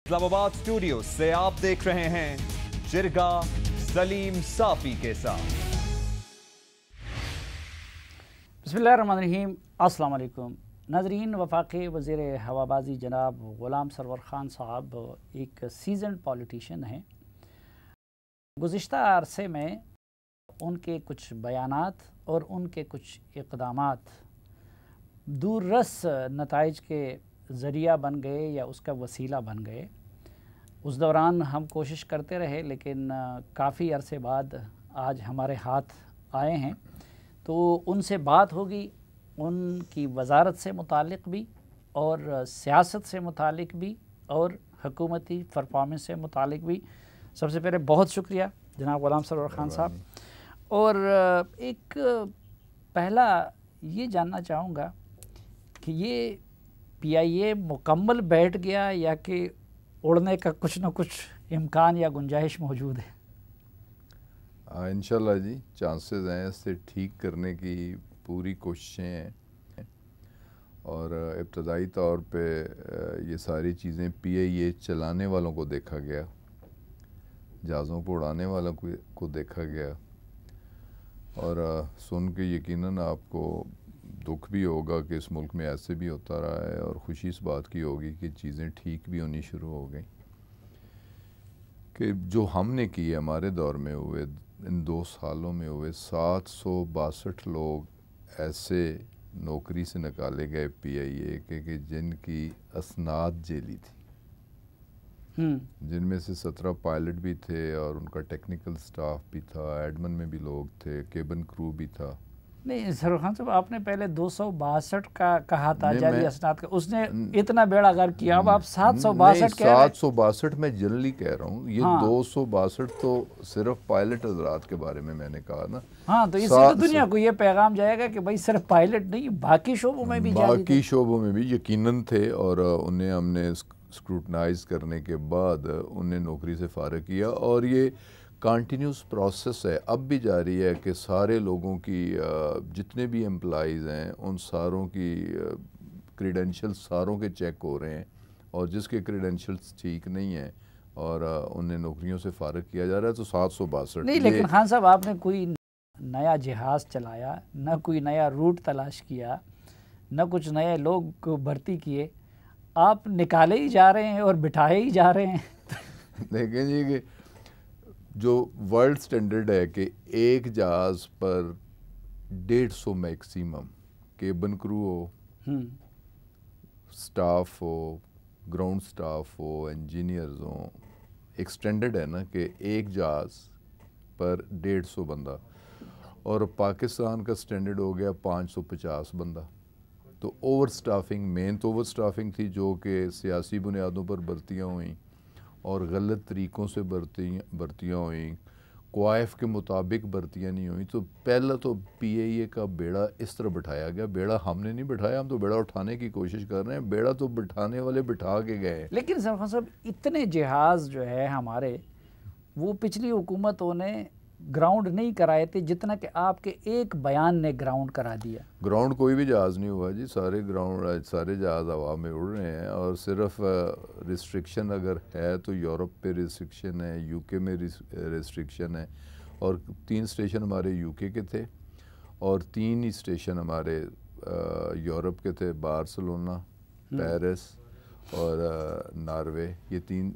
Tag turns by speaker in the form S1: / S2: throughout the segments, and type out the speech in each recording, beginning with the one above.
S1: Islamabad studio से आप देख रहे हैं जिरगा सलीम साफी के साथ।
S2: बिस्मिल्लाहिर्रहमानिर्रहीम। अस्सलाम वालेकुम नाज़रीन। वफाक़ी वज़ीर हवाबाजी जनाब ग़ुलाम सरवर ख़ान साहब एक सीज़न पॉलिटिशियन हैं। गुज़िश्ता अरसे में उनके कुछ बयानात और उनके कुछ इक़दामात दूररस नताइज के ज़रिया बन गए या उसका वसीला बन गए। उस दौरान हम कोशिश करते रहे, लेकिन काफ़ी अरसे बाद आज हमारे हाथ आए हैं, तो उनसे बात होगी उनकी वज़ारत से मुतालिक भी और सियासत से मुतालिक भी और हुकूमती परफॉर्मेंस से मुतालिक भी। सबसे पहले बहुत शुक्रिया जनाब ग़ुलाम सरवर ख़ान साहब। और एक पहला ये जानना चाहूँगा कि ये PIA मुकम्मल बैठ गया या कि उड़ने का कुछ न कुछ इम्कान या गुंजाइश मौजूद है?
S3: इंशाल्लाह जी चांसेस हैं, इससे ठीक करने की पूरी कोशिशें हैं। और इब्तदाई तौर पे ये सारी चीज़ें PIA चलाने वालों को देखा गया, जहाज़ों को उड़ाने वालों को देखा गया। और सुन के यकीनन आपको दुख भी होगा कि इस मुल्क में ऐसे भी होता रहा है, और ख़ुशी इस बात की होगी कि चीज़ें ठीक भी होनी शुरू हो गई। कि जो हमने किए हमारे दौर में हुए, इन 2 सालों में हुए 762 लोग ऐसे नौकरी से निकाले गए PIA के जिनकी असनाद जेली थी, जिनमें से 17 पायलट भी थे और उनका टेक्निकल स्टाफ भी था, एडमिन में भी लोग थे, केबिन क्रू भी था।
S2: नहीं सरवर खान साहब, आपने पहले 262 का कहा था जारी असनाद का, उसने इतना बेड़ा गर्क किया। अब आप 762 कह रहे हैं।
S3: 762 मैं जनरली कह रहा हूँ, ये हाँ। 262 तो सिर्फ पायलट हजरात के बारे में मैंने कहा ना।
S2: हाँ, तो इससे तो दुनिया को ये पैगाम जाएगा कि भाई सिर्फ पायलट नहीं, बाकी शोबों में भी
S3: यकीनन थे। और उन्हें हमने स्क्रूटनाइज करने के बाद उन्हें नौकरी से फारिग किया, और ये कंटिन्यूस प्रोसेस है, अब भी जारी है कि सारे लोगों की जितने भी एम्प्लॉइज़ हैं उन सारों की क्रीडेंशियल्स सारों के चेक हो रहे हैं, और जिसके क्रीडेंशियल्स ठीक नहीं हैं और उन्हें नौकरियों से फारिग किया जा रहा है। तो 762
S2: नहीं, लेकिन खान साहब आपने कोई नया जहाज़ चलाया, न कोई नया रूट तलाश किया, न कुछ नए लोग को भर्ती किए, आप निकाले ही जा रहे हैं और बिठाए ही जा रहे हैं।
S3: देखें जी कि जो वर्ल्ड स्टैंडर्ड है कि एक जहाज़ पर 150 मैक्सिमम केबिन क्रू हो, स्टाफ हो, ग्राउंड स्टाफ हो, इंजीनियर्स हो, एक स्टैंडर्ड है ना कि एक जहाज़ पर 150 बंदा, और पाकिस्तान का स्टैंडर्ड हो गया 550 बंदा। तो ओवर स्टाफिंग, मेन तो ओवर स्टाफिंग थी जो कि सियासी बुनियादों पर भर्तियाँ हुई और गलत तरीक़ों से भर्तियाँ हुई, क्वाइफ के मुताबिक भर्तियाँ नहीं हुई। तो पहला तो PIA का बेड़ा इस तरह बिठाया गया। बेड़ा हमने नहीं बिठाया, हम तो बेड़ा उठाने की कोशिश कर रहे हैं, बेड़ा तो बिठाने वाले बिठा के गए।
S2: लेकिन सरवर साहब, इतने जहाज़ जो है हमारे, वो पिछली हुकूमतों ने ग्राउंड नहीं कराए थे जितना कि आपके एक बयान ने ग्राउंड करा दिया।
S3: ग्राउंड कोई भी जहाज़ नहीं हुआ जी, सारे जहाज़ हवा में उड़ रहे हैं। और सिर्फ रिस्ट्रिक्शन अगर है तो यूरोप पे रिस्ट्रिक्शन है, UK में रिस्ट्रिक्शन है, और 3 स्टेशन हमारे UK के थे और 3 ही स्टेशन हमारे यूरोप के थे, बार्सिलोना, पेरिस और नॉर्वे। ये 3,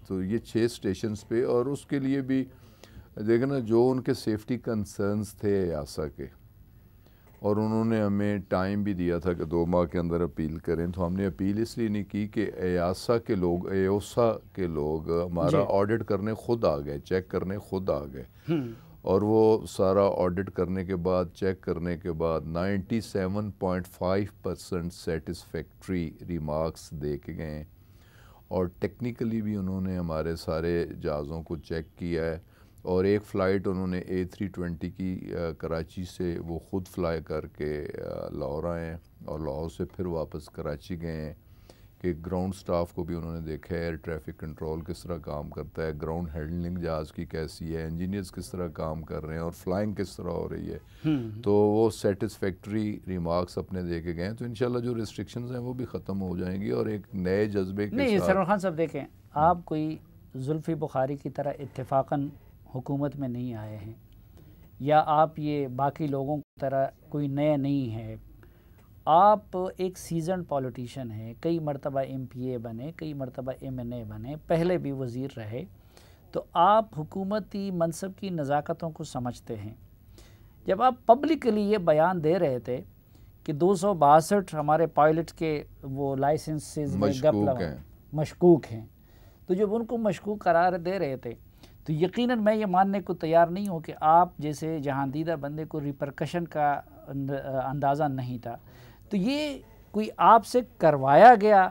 S3: तो ये 6 स्टेशंस पे। और उसके लिए भी देखें ना, जो उनके सेफ्टी कंसर्न्स थे EASA के, और उन्होंने हमें टाइम भी दिया था कि 2 माह के अंदर अपील करें। तो हमने अपील इसलिए नहीं की कि EASA के लोग, EOSA के लोग हमारा ऑडिट करने खुद आ गए, चेक करने खुद आ गए, और वो सारा ऑडिट करने के बाद, चेक करने के बाद 97.5% सेटिस्फैक्ट्री रिमार्क्स दे के गए। और टेक्निकली भी उन्होंने हमारे सारे जहाज़ों को चेक किया है। और एक फ़्लाइट उन्होंने A320 की कराची से वो ख़ुद फ्लाई करके लाहौर आए हैं, और लाहौर से फिर वापस कराची गए हैं। कि ग्राउंड स्टाफ को भी उन्होंने देखा है, एयर ट्रैफिक कंट्रोल किस तरह काम करता है, ग्राउंड हैंडलिंग जहाज़ की कैसी है, इंजीनियर्स किस तरह काम कर रहे हैं, और फ्लाइंग किस तरह हो रही है। तो वो सेटिस्फैक्ट्री रिमार्क्स अपने दे के गए। तो इंशाल्लाह जो रिस्ट्रिक्शंस हैं वो भी ख़त्म हो जाएंगी, और एक नए जज्बे के
S2: नहीं सरवर खान साहब, देखें आप कोई जुल्फ़ी बुखारी की तरह इत्तेफाकन हुकूमत में नहीं आए हैं, या आप ये बाकी लोगों की तरह कोई नए नहीं है। आप एक सीजन पॉलिटिशियन हैं, कई मरतबा MPA बने, कई मरतबा MNA बने, पहले भी वज़ीर रहे, तो आप हुकूमती मनसब की नज़ाकतों को समझते हैं। जब आप पब्लिकली ये बयान दे रहे थे कि 262 हमारे पायलट के वो लाइसेंसेस में मशकूक हैं, तो जब उनको मशकूक करार दे रहे थे तो यकीनन मैं ये मानने को तैयार नहीं हूँ कि आप जैसे जहांदीदा बंदे को रिपरकशन का अंदाज़ा नहीं था। तो ये कोई आपसे करवाया गया,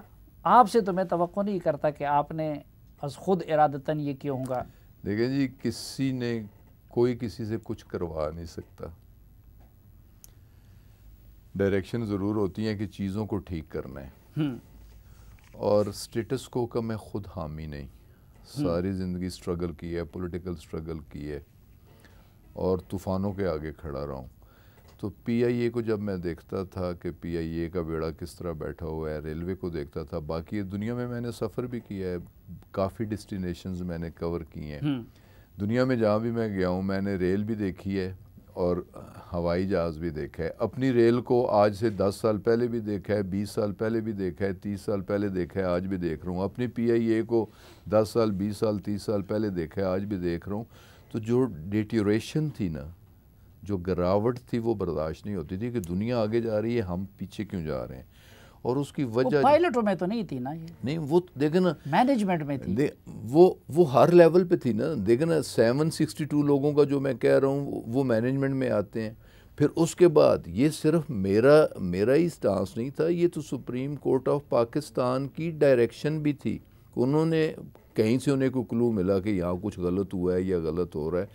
S2: आपसे तो मैं तवक्को नहीं करता कि आपने अस खुद इरादतन ये क्यों होगा।
S3: देखिए जी, किसी ने कोई किसी से कुछ करवा नहीं सकता। डायरेक्शन ज़रूर होती है कि चीज़ों को ठीक करना है, और स्टेटस को का मैं खुद हामी नहीं। सारी ज़िंदगी स्ट्रगल की है, पॉलिटिकल स्ट्रगल की है, और तूफ़ानों के आगे खड़ा रहा हूँ। तो PIA को जब मैं देखता था कि PIA का बेड़ा किस तरह बैठा हुआ है, रेलवे को देखता था, बाकी दुनिया में मैंने सफ़र भी किया है, काफ़ी डेस्टिनेशंस मैंने कवर किए हैं। दुनिया में जहाँ भी मैं गया हूँ मैंने रेल भी देखी है और हवाई जहाज़ भी देखा है। अपनी रेल को आज से 10 साल पहले भी देखा है, 20 साल पहले भी देखा है, 30 साल पहले देखा है, आज भी देख रहा हूँ। अपनी PIA को 10 साल, 20 साल, 30 साल पहले देखा है, आज भी देख रहा हूँ। तो जो डिटेरियोरेशन थी ना, जो गिरावट थी, वो बर्दाश्त नहीं होती थी कि दुनिया आगे जा रही है, हम पीछे क्यों जा रहे हैं। और उसकी वजह
S2: पायलटों में तो नहीं थी ना, ये
S3: नहीं, वो देखे ना,
S2: मैनेजमेंट में थी।
S3: वो हर लेवल पे थी ना। देखे ना, 762 लोगों का जो मैं कह रहा हूँ वो मैनेजमेंट में आते हैं। फिर उसके बाद ये सिर्फ मेरा ही स्टांस नहीं था, ये तो सुप्रीम कोर्ट ऑफ पाकिस्तान की डायरेक्शन भी थी। उन्होंने कहीं से उन्हें को क्लू मिला कि यहाँ कुछ गलत हुआ है या गलत हो रहा है,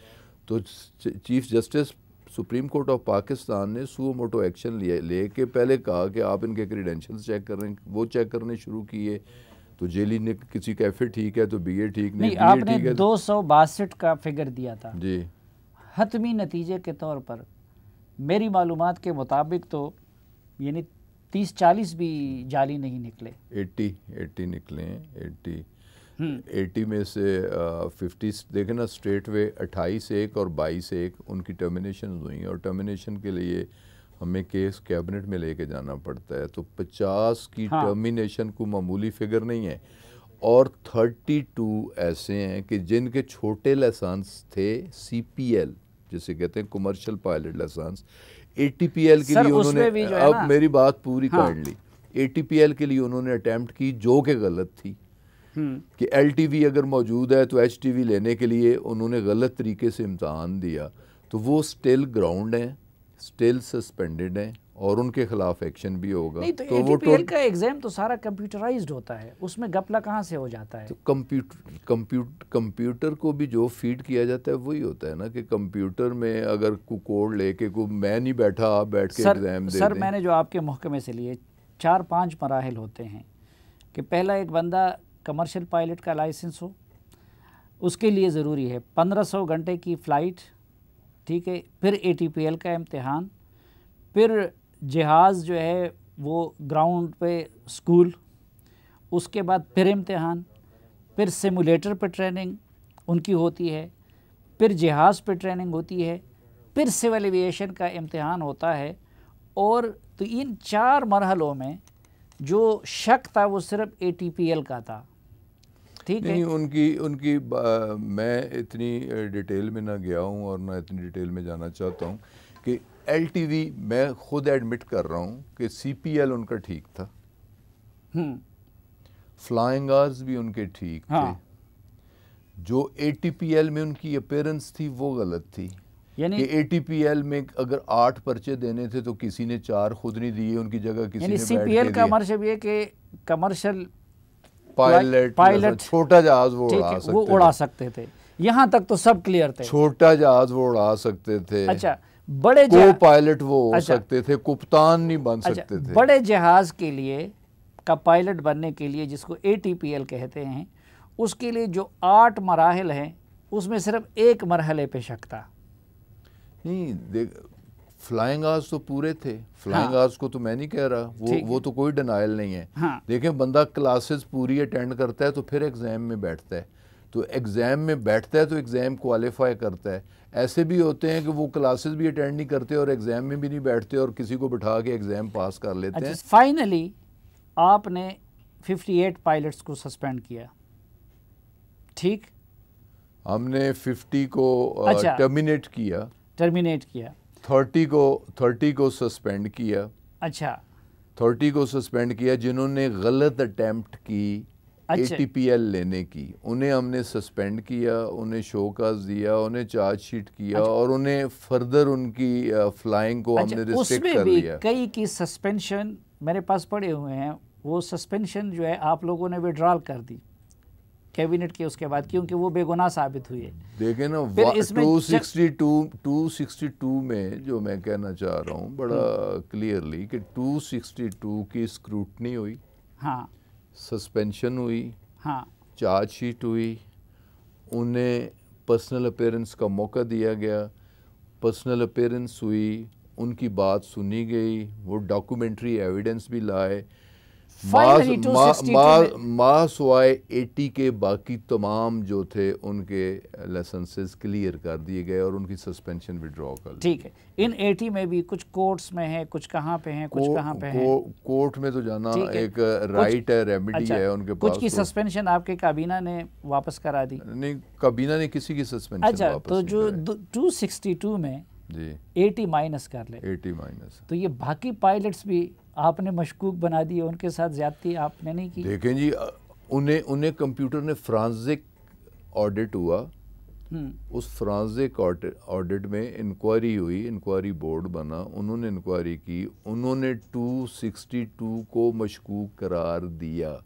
S3: तो chief justice supreme court of Pakistan ने सुओ मोटो एक्शन लेके पहले कहा कि आप इनके क्रीडेंशियल्स चेक करें। वो चेक करने शुरू किए तो जेली ने किसी का FA ठीक है तो BA ठीक नहीं,
S2: आपने 262 का फिगर दिया था
S3: जी।
S2: हतमी नतीजे के तौर पर मेरी मालूमात के मुताबिक तो यानी 30-40 भी जाली नहीं निकले,
S3: 80 निकले हैं। 80 में से 50 देखें ना, स्ट्रेट वे 28-1 और 22-1 उनकी टर्मिनेशन हुई हैं, और टर्मिनेशन के लिए हमें केस कैबिनेट में लेके जाना पड़ता है। तो 50 की टर्मिनेशन को मामूली फिगर नहीं है। और 32 ऐसे हैं कि जिनके छोटे लाइसेंस थे, CPL जिसे कहते हैं कमर्शियल पायलट लाइसेंस, ATPL के लिए उन्होंने, अब मेरी बात पूरी कर ली, ATPL के लिए उन्होंने अटेम्प्ट की जो कि गलत थी कि LTV अगर मौजूद है तो HTV लेने के लिए उन्होंने गलत तरीके से इम्तहान दिया। तो वो स्टिल ग्राउंड हैं, स्टिल सस्पेंडेड हैं, और उनके खिलाफ एक्शन भी होगा।
S2: नहीं तो ATPL का एग्जाम तो सारा कंप्यूटराइज्ड होता है, उसमें गपला कहाँ से हो जाता है।
S3: तो कंप्यूटर को भी जो फीड किया जाता है वही होता है ना, कि कंप्यूटर में अगर कोड लेके मैं नहीं बैठा, आप बैठ के एग्जाम दे
S2: सर, मैंने जो आपके महकमे से लिए 4-5 मराहिल होते हैं कि पहला एक बंदा कमर्शियल पायलट का लाइसेंस हो, उसके लिए ज़रूरी है 1500 घंटे की फ़्लाइट, ठीक है, फिर ATPL का इम्तिहान, फिर जहाज़ जो है वो ग्राउंड पे स्कूल, उसके बाद फिर इम्तिहान, फिर सिमुलेटर पे ट्रेनिंग उनकी होती है, फिर जहाज़ पे ट्रेनिंग होती है, फिर सिविल एविएशन का इम्तिहान होता है। और तो इन 4 मरहलों में जो शक था वो सिर्फ ATPL का था, ठीक है।
S3: नहीं, उनकी मैं इतनी डिटेल में ना गया हूँ और ना इतनी डिटेल में जाना चाहता हूँ कि LTV मैं खुद एडमिट कर रहा हूँ कि CPL उनका ठीक था, फ्लाइंग आवर्स भी उनके ठीक थे, जो ATPL में उनकी अपीयरेंस थी वो गलत थी। यानी कि ATPL में अगर 8 पर्चे देने थे तो किसी ने 4 खुद नहीं दिए, उनकी जगह किसी ने
S2: CPL का मतलब ये कि कमर्शियल
S3: पायलट छोटा जहाज वो
S2: उड़ा सकते थे, यहाँ तक तो सब क्लियर थे।
S3: छोटा जहाज वो उड़ा सकते थे।
S2: अच्छा, बड़े
S3: पायलट वो हो सकते थे, कप्तान नहीं बन सकते थे।
S2: बड़े जहाज के लिए का पायलट बनने के लिए, जिसको ATPL कहते हैं, उसके लिए जो 8 मराहिल हैं उसमें सिर्फ एक मरहले पे शक था।
S3: नहीं, देख, फ्लाइंग आवर्स तो पूरे थे, फ्लाइंग आवर्स को तो मैं नहीं कह रहा, वो तो कोई डिनाइल नहीं है। देखें, बंदा क्लासेस पूरी अटेंड करता है तो फिर एग्ज़ाम में बैठता है, तो एग्ज़ाम में बैठता है तो एग्ज़ाम क्वालिफाई करता है। ऐसे भी होते हैं कि वो क्लासेस भी अटेंड नहीं करते और एग्ज़ाम में भी नहीं बैठते और किसी को बिठा के एग्ज़ाम पास कर लेते हैं।
S2: फाइनली आपने 58 पायलट्स को सस्पेंड किया, ठीक?
S3: हमने 50 को टर्मिनेट किया, 30 को सस्पेंड किया।
S2: अच्छा,
S3: 30 को सस्पेंड किया जिन्होंने गलत अटेम्प्ट की ATPL लेने की, उन्हें हमने सस्पेंड किया, उन्हें शोकाज दिया, उन्हें चार्जशीट किया और उन्हें फर्दर उनकी फ्लाइंग को हमने रिस्ट्रिक्ट कर लिया।
S2: कई की सस्पेंशन मेरे पास पड़े हुए हैं, वो सस्पेंशन जो है आप लोगों ने विड्रॉल कर दी कैबिनेट के उसके बाद, क्योंकि वो बेगुनाह साबित हुए।
S3: देखें ना, 262 में जो मैं कहना चाह रहा हूँ बड़ा क्लियरली कि 262 की स्क्रूटनी हुई,
S2: हाँ,
S3: सस्पेंशन हुई,
S2: हाँ,
S3: चार्जशीट हुई, उन्हें पर्सनल अपीयरेंस का मौका दिया गया, पर्सनल अपीयरेंस हुई, उनकी बात सुनी गई, वो डॉक्यूमेंट्री एविडेंस भी लाए। मास वाई 80 के बाकी तमाम जो थे उनके लाइसेंसेस क्लियर कर दिए गए और उनकी सस्पेंशन विड्रॉ कर दी।
S2: ठीक है, इन 80 में भी कुछ कोर्ट्स में है, कुछ कहाँ पे हैं, कुछ कहाँ पे हैं।
S3: कोर्ट में तो जाना एक राइट है, रेमेडी है उनके पास।
S2: कुछ की सस्पेंशन आपके काबीना ने वापस करा दी?
S3: नहीं, काबीना ने किसी की सस्पेंशन
S2: अच्छा,
S3: वापस
S2: तो जो 262 में
S3: जी
S2: 80 माइनस कर ले,
S3: 80 माइनस,
S2: तो ये बाकी पायलट्स भी आपने मशकूक बना दिए, उनके साथ ज्यादती आपने नहीं की?
S3: देखें जी, उन्हें कंप्यूटर ने फ्रांसिक ऑडिट हुआ, उस फ्रांसिक ऑडिट में इंक्वायरी हुई, इंक्वायरी बोर्ड बना, उन्होंने इंक्वायरी की, उन्होंने 262 को मशकूक करार दिया।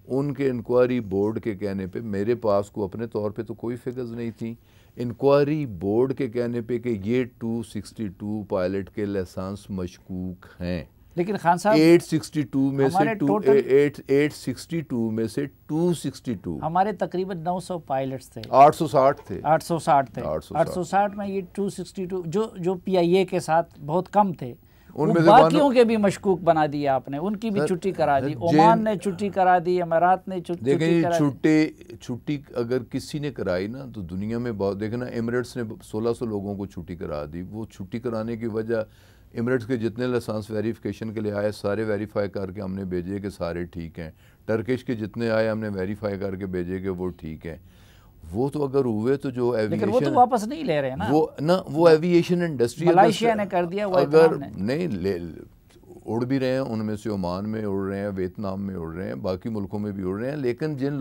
S3: उनके इंक्वायरी बोर्ड के कहने पे, मेरे पास को अपने तौर पे तो कोई फिगर्स नहीं थी, इंक्वायरी बोर्ड के कहने पे कि ये 262 पायलट के लाइसेंस मशकूक हैं।
S2: लेकिन खान साहब
S3: 862 में से 862 में से 262
S2: हमारे तकरीबन 900 पायलट्स थे,
S3: 860 थे,
S2: 860 में ये 262 जो PIA के साथ बहुत कम थे, उनमें बाकियों के भी मशकूक बना दिया आपने, उनकी भी छुट्टी करा दी, ओमान ने छुट्टी करा दी, अमारात ने छुट्टी करा दी।
S3: छुट्टी अगर किसी ने कराई ना तो दुनिया में बहुत, देखना एमिरेट्स ने 1600 लोगों को छुट्टी करा दी। वो छुट्टी कराने की वजह, एमिरेट्स के जितने लाइसेंस वेरिफिकेशन के लिए आए सारे वेरीफाई करके हमने भेजे कि सारे ठीक हैं। टर्किश के जितने आए हमने वेरीफाई करके भेजे कि वो ठीक है। वो तो अगर हुए तो जो एविएशन,
S2: लेकिन वो तो वापस नहीं ले रहे ना,
S3: वो एविएशन इंडस्ट्री
S2: मलेशिया ने कर दिया, वो
S3: अगर नहीं उड़ भी रहे हैं, उनमें से ओमान में उड़ रहे हैं, वियतनाम में उड़ रहे हैं, बाकी मुल्कों में भी उड़ रहे हैं। लेकिन जिन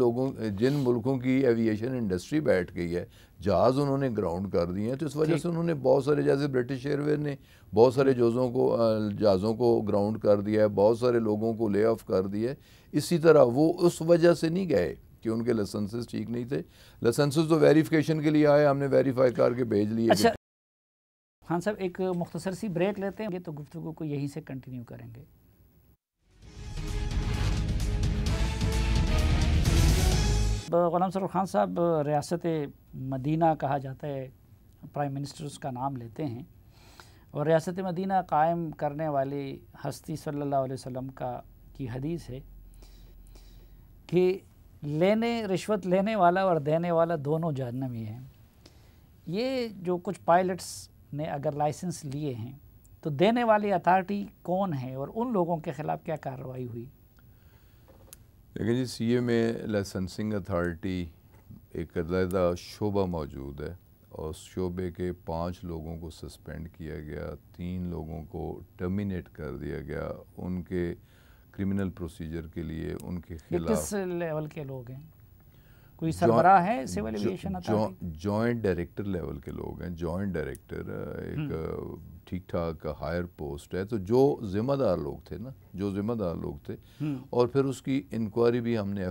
S3: मुल्कों की एविएशन इंडस्ट्री बैठ गई है, जहाज़ उन्होंने ग्राउंड कर दिए हैं, तो इस वजह से उन्होंने बहुत सारे, जैसे ब्रिटिश एयरवेज ने बहुत सारे जहाज़ों को ग्राउंड कर दिया है, बहुत सारे लोगों को ले ऑफ कर दिया है। इसी तरह वो उस वजह से नहीं गए कि उनके लाइसेंसेस ठीक नहीं थे। लाइसेंसेस तो वेरिफिकेशन के लिए आए, हमने वेरीफाई करके भेज लिए।
S2: अच्छा खान साहब, एक मुख्तसर सी ब्रेक लेते हैं तो गुफ्तगू को यहीं से कंटिन्यू करेंगे। ग़ुलाम सरवर ख़ान साहब, रियासत मदीना कहा जाता है, प्राइम मिनिस्टर उसका नाम लेते हैं, और रियासत मदीना कायम करने वाली हस्ती सल्लल्लाहु अलैहि वसल्लम की हदीस है कि रिश्वत लेने वाला और देने वाला दोनों जहन्नमी हैं। ये जो कुछ पायलट्स ने अगर लाइसेंस लिए हैं तो देने वाली अथॉरिटी कौन है और उन लोगों के ख़िलाफ़ क्या कार्रवाई हुई?
S3: देखिए जी, CA में लाइसेंसिंग अथॉरिटी एक अलग शोबा मौजूद है और उस शोबे के 5 लोगों को सस्पेंड किया गया, 3 लोगों को टर्मिनेट कर दिया गया उनके क्रिमिनल प्रोसीजर के लिए। उनके खिलाफ
S2: किस लेवल के लोग हैं? कोई सरबराह है civil aviation authority?
S3: Joint director level के लोग हैं। जॉइंट डायरेक्टर एक ठीक ठाक हायर पोस्ट है। तो जो ज़िम्मेदार लोग थे ना, जो ज़िम्मेदार लोग थे, और फिर उसकी इंक्वायरी भी हमने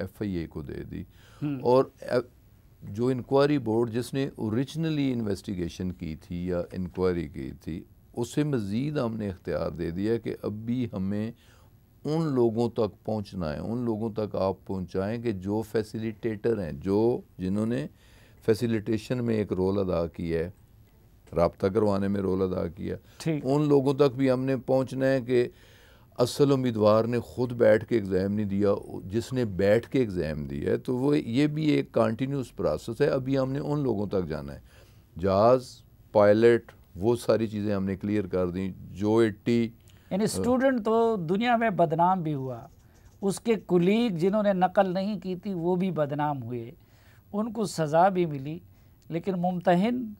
S3: FIA को दे दी। और जो इंक्वायरी बोर्ड जिसने ओरिजिनली इन्वेस्टिगेशन की थी या इंक्वायरी की थी, उससे मज़ीद हमने इख्तियार दे दिया कि अभी हमें उन लोगों तक पहुंचना है, उन लोगों तक आप पहुंचाएं कि जो फैसिलिटेटर हैं, जिन्होंने फैसिलिटेशन में एक रोल अदा किया है, रब्ता करवाने में रोल अदा किया।
S2: ठीक।
S3: उन लोगों तक भी हमने पहुंचना है कि असल उम्मीदवार ने खुद बैठ के एग्ज़ाम नहीं दिया, जिसने बैठ के एग्ज़ाम दिया है, तो वो ये भी एक कंटिन्यूस प्रोसेस है। अभी हमने उन लोगों तक जाना है। जहाज़, पायलट, वो सारी चीज़ें हमने क्लियर कर दी। जो 80
S2: यानी स्टूडेंट तो दुनिया में बदनाम भी हुआ, उसके कुलीग जिन्होंने नकल नहीं की थी वो भी बदनाम हुए, उनको सज़ा भी मिली, लेकिन मुमतहिन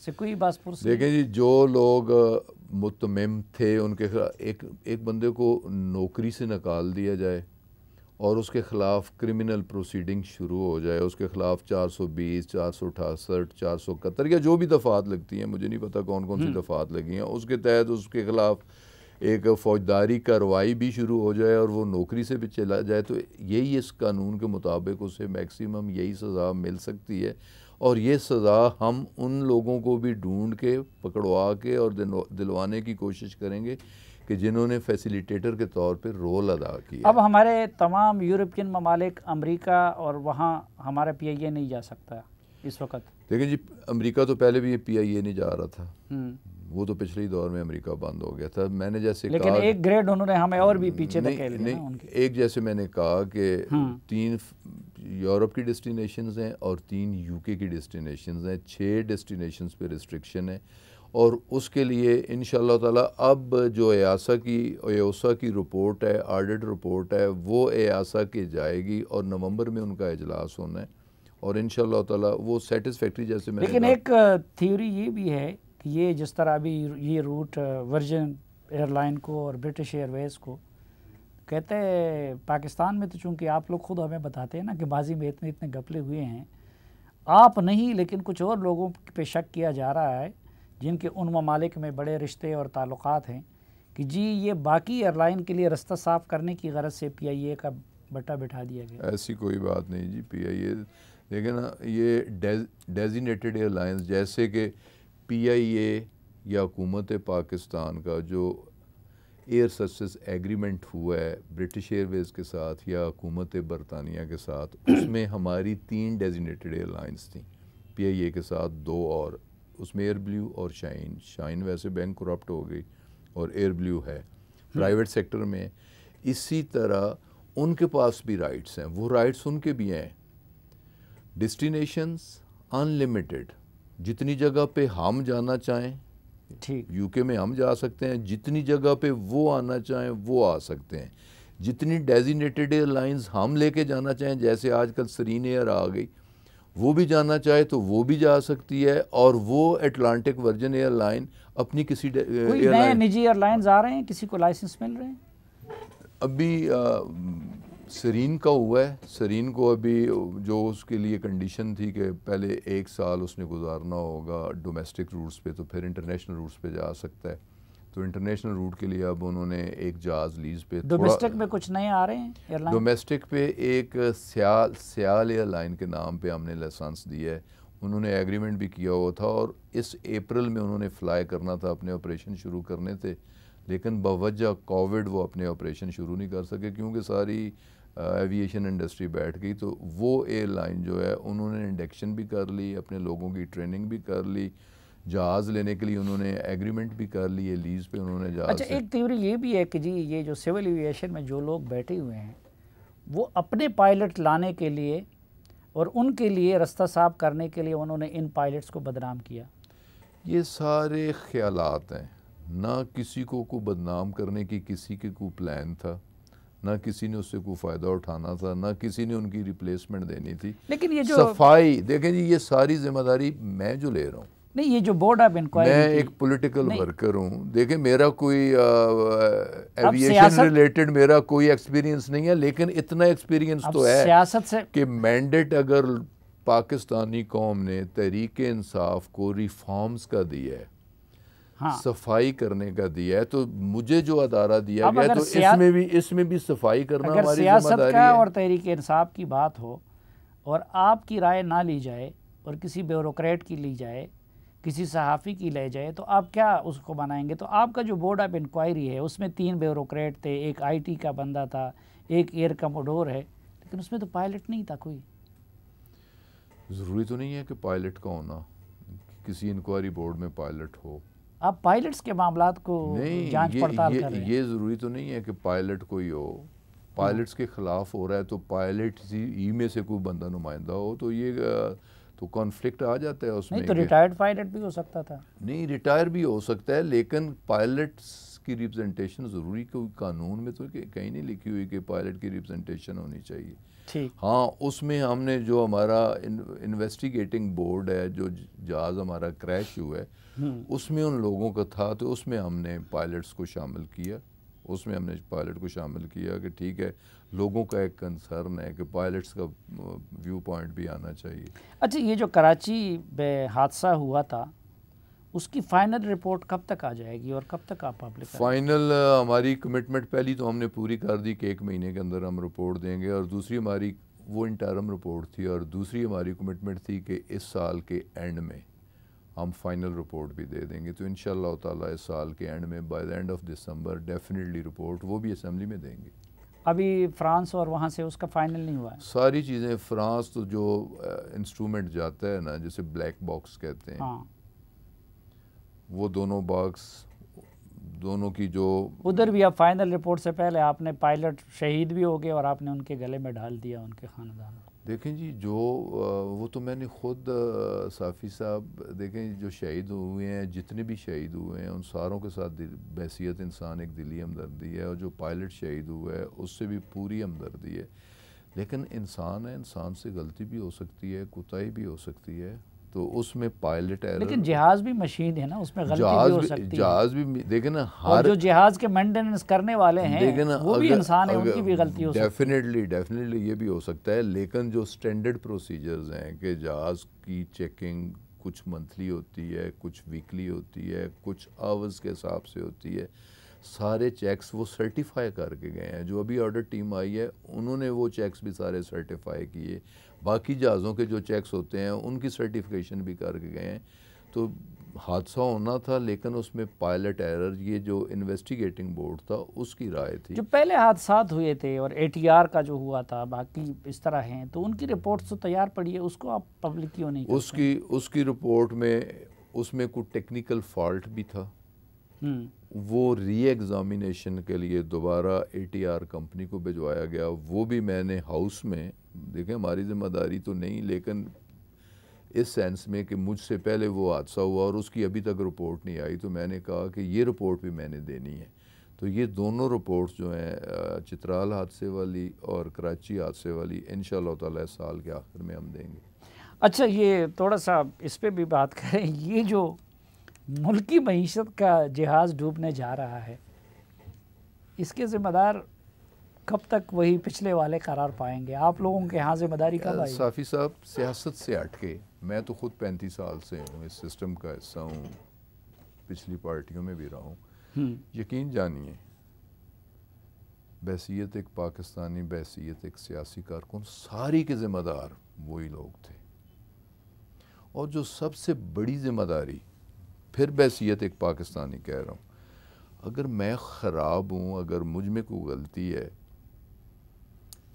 S2: से कोई बात पुरसी।
S3: देखें जी, जो लोग मुतमिम थे उनके एक बंदे को नौकरी से निकाल दिया जाए और उसके ख़िलाफ़ क्रिमिनल प्रोसीडिंग शुरू हो जाए, उसके ख़िलाफ़ 420, 468, 471 या जो भी दफ़ात लगती हैं, मुझे नहीं पता कौन कौन सी दफ़ात लगी हैं, उसके तहत उसके ख़िलाफ़ एक फ़ौजदारी कार्रवाई भी शुरू हो जाए और वो नौकरी से भी चला जाए, तो यही इस कानून के मुताबिक उसे मैक्सिमम यही सज़ा मिल सकती है। और ये सज़ा हम उन लोगों को भी ढूंढ के पकड़वा के और दिलवाने की कोशिश करेंगे कि जिन्होंने फैसिलिटेटर के तौर पे रोल अदा किया।
S2: अब हमारे तमाम यूरोपियन ममालिक, अमेरिका और वहाँ हमारा PIA नहीं जा सकता इस वक्त।
S3: देखिए जी, अमेरिका तो पहले भी ये PIA नहीं जा रहा था, वो तो पिछले दौर में अमेरिका बंद हो गया था। मैंने जैसे
S2: लेकिन
S3: कहा,
S2: एक ग्रेड उन्होंने हमें और भी पीछे धकेल दिया ना उनके।
S3: एक जैसे मैंने कहा कि 3 यूरोप की डेस्टिनेशंस हैं और 3 UK की डेस्टिनेशंस हैं, 6 डेस्टिनेशंस पे रिस्ट्रिक्शन है। और उसके लिए इंशाअल्लाह ताला अब जो EASA की रिपोर्ट है, ऑडिट रिपोर्ट है, वो EASA के जाएगी और नवंबर में उनका इजलास होना है और इंशाअल्लाह ताला वो सेटिस्फैक्ट्री जैसे मैंने
S2: लेकिन एक थ्योरी ये भी है कि ये जिस तरह अभी ये रूट वर्जिन एयरलाइन को और ब्रिटिश एयरवेज़ को कहते हैं, पाकिस्तान में तो चूँकि आप लोग खुद हमें बताते हैं ना कि माजी में इतने इतने घपले हुए हैं, आप नहीं लेकिन कुछ और लोगों पे शक किया जा रहा है जिनके उन ममालिक में बड़े रिश्ते और ताल्लुकात हैं कि जी ये बाकी एयरलाइन के लिए रास्ता साफ़ करने की गरज से PIA का बट्टा बिठा दिया गया।
S3: ऐसी कोई बात नहीं जी। PIA देखें ना, ये डेजिनेटेड एयरलाइंस जैसे कि PIA या हुकूमत पाकिस्तान का जो एयर सर्विसेज एग्रीमेंट हुआ है ब्रिटिश एयरवेज़ के साथ या हुकूमत बरतानिया के साथ, उसमें हमारी 3 डेजिनेटेड एयरलाइंस थी, PIA के साथ 2 और, उसमें एयर ब्लू और शाइन वैसे बैंक करप्ट हो गई और एयर ब्लू है प्राइवेट सेक्टर में। इसी तरह उनके पास भी राइट्स हैं, वो राइट्स उनके भी हैं। डेस्टिनेशंस अनलिमिटेड, जितनी जगह पे हम जाना चाहें,
S2: ठीक,
S3: UK में हम जा सकते हैं, जितनी जगह पे वो आना चाहें वो आ सकते हैं। जितनी डेजिनेटेड एयरलाइंस हम लेके जाना चाहें, जैसे आजकल सरीन एयर आ गई, वो भी जाना चाहे तो वो भी जा सकती है। और वो अटलांटिक वर्जिन एयरलाइन अपनी किसी
S2: कोई नए निजी एयरलाइंस आ रहे हैं, किसी को लाइसेंस मिल रहे हैं?
S3: अभी सरीन का हुआ है। सरीन को अभी जो उसके लिए कंडीशन थी कि पहले 1 साल उसने गुजारना होगा डोमेस्टिक रूट्स पे, तो फिर इंटरनेशनल रूट्स पे जा सकता है। तो इंटरनेशनल रूट के लिए अब उन्होंने एक जहाज़ लीज पे,
S2: डोमेस्टिक में कुछ नए आ रहे हैं एयरलाइन?
S3: डोमेस्टिक पे एक सियाल एयरलाइन के नाम पे हमने लाइसेंस दिया है। उन्होंने एग्रीमेंट भी किया हुआ था और इस अप्रैल में उन्होंने फ्लाई करना था, अपने ऑपरेशन शुरू करने थे, लेकिन बवजह कोविड वो अपने ऑपरेशन शुरू नहीं कर सके क्योंकि सारी एविएशन इंडस्ट्री बैठ गई। तो वो एयरलाइन जो है उन्होंने इंडक्शन भी कर ली, अपने लोगों की ट्रेनिंग भी कर ली, जहाज़ लेने के लिए उन्होंने एग्रीमेंट भी कर लिए, लीज पे उन्होंने जहाज़।
S2: अच्छा, एक थ्योरी ये भी है कि जी ये जो सिविल एविएशन में जो लोग बैठे हुए हैं वो अपने पायलट लाने के लिए और उनके लिए रास्ता साफ करने के लिए उन्होंने इन पायलट्स को बदनाम किया।
S3: ये सारे ख्यालात हैं, ना किसी को बदनाम करने की किसी के कोई प्लान था, ना किसी ने उससे कोई फ़ायदा उठाना था, ना किसी ने उनकी रिप्लेसमेंट देनी थी।
S2: लेकिन ये जो
S3: सफाई देखें जी, ये सारी जिम्मेदारी मैं जो ले रहा हूँ,
S2: नहीं, ये जो बोर्ड ऑफ इंक्वायरी,
S3: मैं एक पॉलिटिकल वर्कर हूँ। देखें मेरा कोई एविएशन रिलेटेड मेरा कोई एक्सपीरियंस नहीं है, लेकिन इतना एक्सपीरियंस तो है
S2: सियासत से
S3: कि मैंडेट अगर पाकिस्तानी कौम ने तहरीक इंसाफ को रिफॉर्म्स का दिया है,
S2: हाँ,
S3: सफाई करने का दिया है, तो मुझे जो अदारा दिया गया तो इसमें भी सफाई करना हमारी जिम्मेदारी है।
S2: और तहरीक इंसाफ की बात हो और आपकी राय ना ली जाए और किसी ब्यूरोक्रेट की ली जाए, किसी सहाफ़ी की ले जाए, तो आप क्या उसको बनाएंगे? तो आपका जो बोर्ड ऑफ इंक्वायरी है उसमें 3 ब्यूरोक्रेट थे, एक IT का बंदा था, एक एयर कमोडोर है, लेकिन उसमें तो पायलट नहीं था कोई।
S3: ज़रूरी तो नहीं है कि पायलट का होना, किसी इंक्वायरी बोर्ड में पायलट हो।
S2: आप पायलट्स के मामलात को जांच पड़ताल कर रहे हैं?
S3: ये ज़रूरी तो नहीं है कि पायलट कोई हो। पायलट्स के ख़िलाफ़ हो रहा है तो पायलट ही में से कोई बंदा नुमाइंदा हो तो ये तो कॉन्फ्लिक्ट आ जाता है उसमें।
S2: नहीं तो रिटायर्ड पायलट भी हो सकता था।
S3: नहीं, रिटायर भी हो सकता है, लेकिन पायलट्स की रिप्रेजेंटेशन ज़रूरी, कोई कानून में तो कहीं नहीं लिखी हुई कि पायलट की रिप्रेजेंटेशन होनी चाहिए।
S2: ठीक।
S3: हाँ, उसमें हमने जो हमारा इन्वेस्टिगेटिंग बोर्ड है, जो जहाज़ हमारा क्रैश हुआ है उसमें उन लोगों का था, तो उसमें हमने पायलट्स को शामिल किया। उसमें हमने पायलट को शामिल किया कि ठीक है, लोगों का एक कंसर्न है कि पायलट्स का व्यू पॉइंट भी आना चाहिए।
S2: अच्छा, ये जो कराची में हादसा हुआ था उसकी फाइनल रिपोर्ट कब तक आ जाएगी और कब तक आप पब्लिक?
S3: फाइनल हमारी कमिटमेंट पहली तो हमने पूरी कर दी कि 1 महीने के अंदर हम रिपोर्ट देंगे, और दूसरी हमारी वो इंटरम रिपोर्ट थी, और दूसरी हमारी कमिटमेंट थी कि इस साल के एंड में हम फाइनल रिपोर्ट भी दे देंगे। तो इंशाअल्लाह ताला इस साल के एंड में, by the end of December, definitely report वो भी असेंबली में देंगे।
S2: अभी फ्रांस और वहाँ से उसका फाइनल नहीं हुआ है?
S3: सारी चीज़ें फ्रांस तो जो इंस्ट्रूमेंट जाता है ना, जिसे ब्लैक बॉक्स कहते हैं,
S2: हाँ,
S3: वो दोनों बॉक्स, दोनों की जो
S2: उधर भी अब फाइनल रिपोर्ट से पहले आपने पायलट शहीद भी हो गए और आपने उनके गले में डाल दिया उनके खानदान को।
S3: देखें जी, जो वो तो मैंने खुद साफ़ी साहब, देखें जो शहीद हुए हैं, जितने भी शहीद हुए हैं, उन सारों के साथ बहसीत इंसान एक दिली हमदर्दी है, और जो पायलट शहीद हुआ है उससे भी पूरी हमदर्दी है। लेकिन इंसान है, इंसान से गलती भी हो सकती है, कोताही भी हो सकती है, तो उसमें पायलट एरर।
S2: लेकिन जहाज भी मशीन है ना, उसमें गलती भी हो सकती है।
S3: जहाज भी देखें ना,
S2: और जो जहाज के मेंटेनेंस करने वाले हैं वो भी इंसान है, उनकी भी गलती हो सकती है।
S3: डेफिनेटली ये भी हो सकता है, लेकिन जो स्टैंडर्ड प्रोसीजर्स हैं कि जहाज की चेकिंग कुछ मंथली होती है, कुछ वीकली होती है, कुछ आवर्स के हिसाब से होती है, सारे चेक्स वो सर्टिफाई करके गए हैं। जो अभी ऑडिट टीम आई है उन्होंने वो चेक्स भी सारे सर्टिफाई किए। बाकी जहाज़ों के जो चेक्स होते हैं उनकी सर्टिफिकेशन भी करके गए हैं। तो हादसा होना था, लेकिन उसमें पायलट एरर, ये जो इन्वेस्टिगेटिंग बोर्ड था उसकी राय थी।
S2: जो पहले हादसात हुए थे और ATR का जो हुआ था, बाकी इस तरह हैं, तो उनकी रिपोर्ट तो तैयार पड़ी है, उसको आप पब्लिक क्यों नहीं करते?
S3: उसकी रिपोर्ट में उसमें कुछ टेक्निकल फॉल्ट भी था, वो री एग्ज़ामिनेशन के लिए दोबारा ATR कंपनी को भिजवाया गया। वो भी मैंने हाउस में, देखें हमारी ज़िम्मेदारी तो नहीं, लेकिन इस सेंस में कि मुझसे पहले वो हादसा हुआ और उसकी अभी तक रिपोर्ट नहीं आई, तो मैंने कहा कि ये रिपोर्ट भी मैंने देनी है। तो ये दोनों रिपोर्ट्स जो हैं, चित्राल हादसे वाली और कराची हादसे वाली, इंशाअल्लाह ताला इस साल के आखिर में हम देंगे।
S2: अच्छा, ये थोड़ा सा इस पर भी बात करें, ये जो मुल्की मईशत का जहाज़ डूबने जा रहा है, इसके ज़िम्मेदार कब तक वही पिछले वाले करार पाएंगे? आप लोगों के यहाँ ज़िम्मेदारी कब आएगी?
S3: साफ़ी साहब, सियासत से हट के, मैं तो ख़ुद 35 साल से हूँ, इस सिस्टम का हिस्सा हूँ, पिछली पार्टियों में भी रहा हूँ। यकीन जानिए, बहसीत एक पाकिस्तानी, बहसीत एक सियासी कारकुन, सारी के ज़िम्मेदार वही लोग थे। और जो सबसे बड़ी ज़िम्मेदारी, फिर बहसीत एक पाकिस्तानी कह रहा हूँ, अगर मैं ख़राब हूँ, अगर मुझ में कोई गलती है,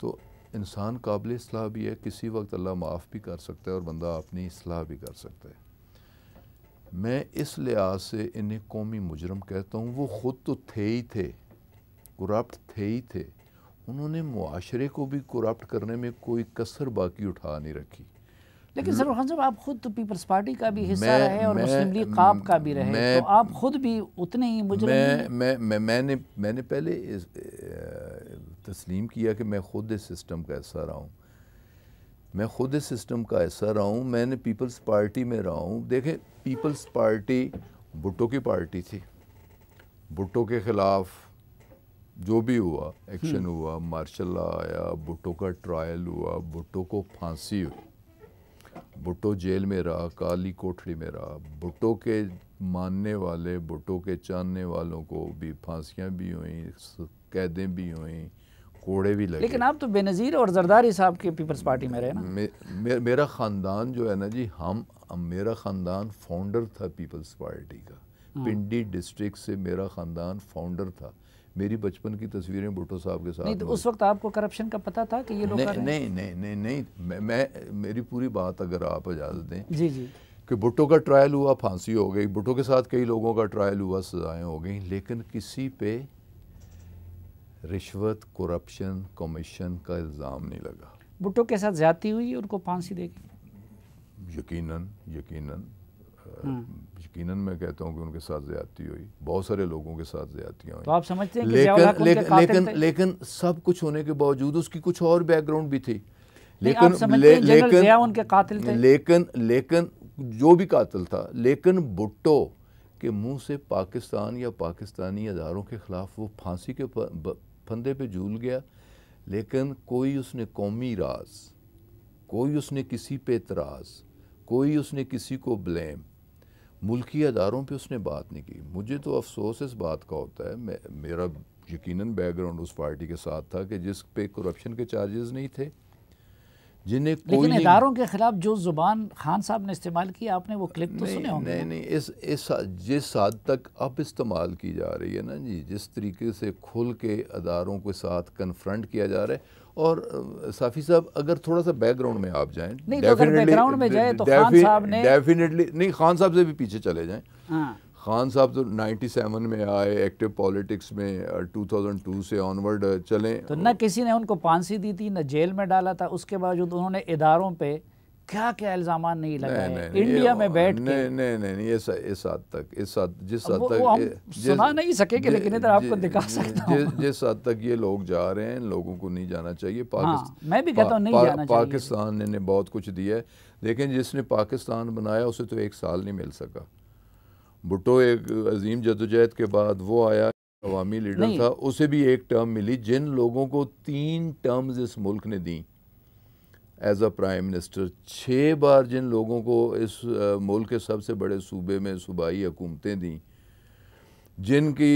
S3: तो इंसान काबिल इस्लाह भी है, किसी वक्त अल्लाह माफ़ भी कर सकता है और बंदा अपनी इस्लाह भी कर सकता है। मैं इस लिहाज से इन्हें कौमी मुजरम कहता हूँ। वो ख़ुद तो थे ही थे, करप्ट थे ही थे, उन्होंने मुआशरे को भी करप्ट करने में कोई कसर बाकी उठा नहीं रखी।
S2: लेकिन सरवर खान साहब, आप खुद तो पीपल्स पार्टी का भी हिस्सा रहे और मुस्लिम लीग काब का भी रहे, तो आप खुद भी उतने ही मुजरिम नहीं?
S3: मैंने पहले तस्लीम किया कि मैं खुद इस सिस्टम का हिस्सा रहा हूँ, मैं खुद इस सिस्टम का हिस्सा रहा हूँ, मैंने पीपल्स पार्टी में रहा हूँ। देखें, पीपल्स पार्टी भुट्टो की पार्टी थी, भुट्टो के ख़िलाफ़ जो भी हुआ, एक्शन हुआ, मार्शल लॉ आया, भुट्टो का ट्रायल हुआ, भुट्टो को फांसी हुई, भुट्टो जेल में रहा, काली कोठरी में रहा, भुट्टो के मानने वाले, भुट्टो के चाहने वालों को भी फांसियाँ भी हुई, कैदें भी हुई, कोड़े भी लगे।
S2: लेकिन आप तो बेनज़ीर और जरदारी साहब के पीपल्स पार्टी में रहे ना?
S3: मेरा ख़ानदान जो है ना जी, मेरा ख़ानदान फाउंडर था पीपल्स पार्टी का। पिंडी डिस्ट्रिक्ट से मेरा ख़ानदान फाउंडर था। मेरी बचपन की तस्वीरें भुट्टो साहब के साथ।
S2: नहीं, तो उस वक्त आपको करप्शन का पता था कि ये लोग कर रहे हैं?
S3: नहीं, मेरी पूरी बात अगर आप इजाज़त दें।
S2: जी जी।
S3: कि भुट्टो का ट्रायल हुआ, फांसी हो गई, भुट्टो के साथ कई लोगों का ट्रायल हुआ, सजाएं हो गई, लेकिन किसी पे रिश्वत, करप्शन, कमीशन का इल्ज़ाम नहीं लगा।
S2: भुट्टो के साथ ज्यादती हुई, उनको फांसी देगी?
S3: यकीनन यकीनन यकीनन मैं कहता हूँ कि उनके साथ ज्यादती हुई, बहुत सारे लोगों के साथ ज्यादतियाँ हुई।
S2: तो आप समझते हैं कि ज़ियाउल हक उनके कातिल थे?
S3: लेकिन सब कुछ होने के बावजूद उसकी कुछ और बैकग्राउंड भी थी।
S2: आप समझते हैं जनरल ज़िया उनके कातिल थे?
S3: लेकिन जो भी कातिल था, लेकिन भुट्टो के मुंह से पाकिस्तान या पाकिस्तानी अदारों के खिलाफ वो फांसी के फंदे पे झूल गया, लेकिन कोई उसने कौमी राज, कोई उसने किसी पे एतराज़, कोई उसने किसी को ब्लेम, मुल्की अदारों पे उसने बात नहीं की। मुझे तो अफसोस इस बात का होता है, मेरा यकीनन बैकग्राउंड उस पार्टी के साथ था कि जिस पे करप्शन के चार्जेस नहीं थे, जिन्हें कोई
S2: लेकिन इदारों के खिलाफ जो जुबान खान साहब ने इस्तेमाल की, आपने वो क्लिप तो सुने होंगे?
S3: नहीं, इस जिस हद तक अब इस्तेमाल की जा रही है ना जी, जिस तरीके से खुल के अदारों के साथ कन्फ्रंट किया जा रहा है, और साफ़ी साहब अगर थोड़ा सा बैकग्राउंड में आप जाएं,
S2: नहीं तो अगर बैकग्राउंड में जाए तो खान साहब ने
S3: डेफिनेटली नहीं, खान साहब से भी पीछे चले जाएं।
S2: हाँ।
S3: खान साहब तो 97 में आए, एक्टिव पॉलिटिक्स में 2002 से ऑनवर्ड चलें,
S2: तो न किसी ने उनको फांसी दी थी, न जेल में डाला था, उसके बावजूद उन्होंने इदारों पे क्या क्या इल्ज़ाम नहीं लगाए इंडिया में बैठ के?
S3: नहीं इस हद तक, जिस हद
S2: वो हम सुना नहीं सकेंगे, लेकिन इधर आपको दिखा सकता हूं।
S3: जिस हद तक ये लोग जा रहे हैं, इन लोगों को नहीं जाना चाहिए।
S2: मैं भी कहता हूं नहीं जाना चाहिए।
S3: पाकिस्तान ने बहुत कुछ दिया है, लेकिन जिसने पाकिस्तान बनाया उसे तो 1 साल नहीं मिल सका। भुट्टो एक अजीम जदोजहद के बाद वो आया, अवामी लीडर था, उसे भी 1 टर्म मिली। जिन लोगों को 3 टर्म्स इस मुल्क ने दी एज अ प्राइम मिनिस्टर, 6 बार जिन लोगों को इस मुल्क के सबसे बड़े सूबे में सूबाई हुकूमतें दी, जिनकी